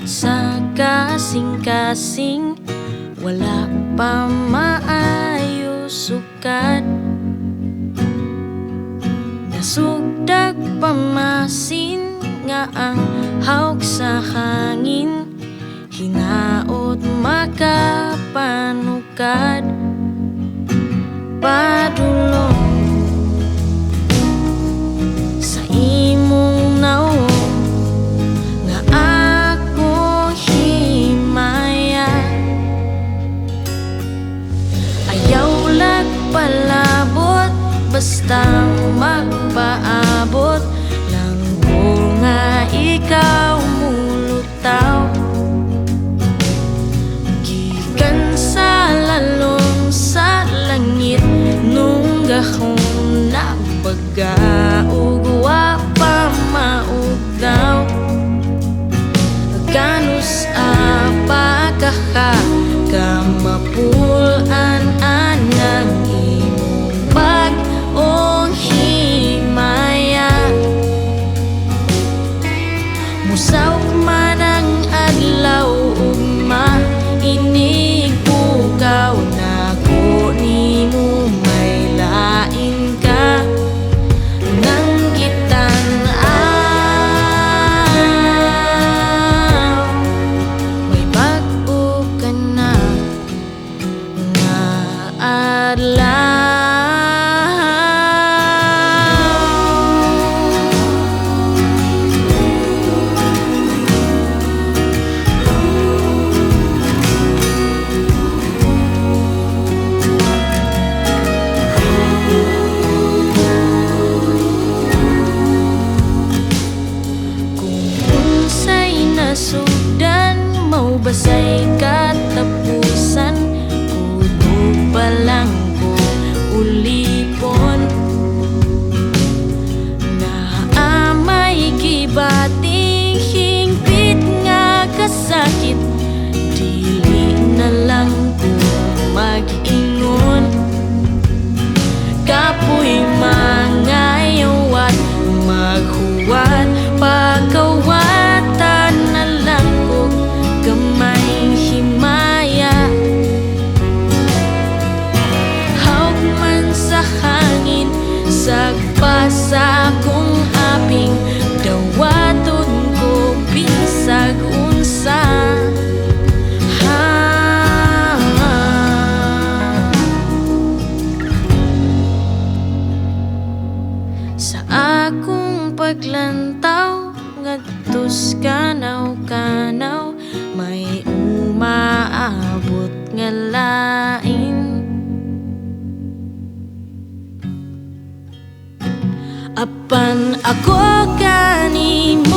sa kasing-kasing, wala pa maayo sukad. Nasugdag pamasin nga ang hawk sa hangin, hinaot makapanukad. Padulong sa imong naong nga ako himaya, ayaw palabot basta magpaabot lang ko nga ikaw mulutaw. Gikan sa lalong sa langit nung gahong nabaga ug wa pa maugdaw. Kanus apa kaha kamapulan anang imong bag-ong himaya. Musaw man ang adlaw ug mainig bukaw, nako nimo may lain ka nang gitan-aw. May bag-o ka na nga adlaw. Nasugdan mau basay katapusan, kudo pa lang ko ulipon. Naamay gibating hingpit nga kasakit, dili na lang ko mag-ingon. Kapoy mangayawat maghuwat pagkawatan na lang ko gamay himaya. Hawk man sa hangin, sagpa sa akong aping, dawaton ko bisag unsa. Sa akong paglantaw ngadtos kanaw-kanaw, may umaabot nga lain. Apan ako kanimo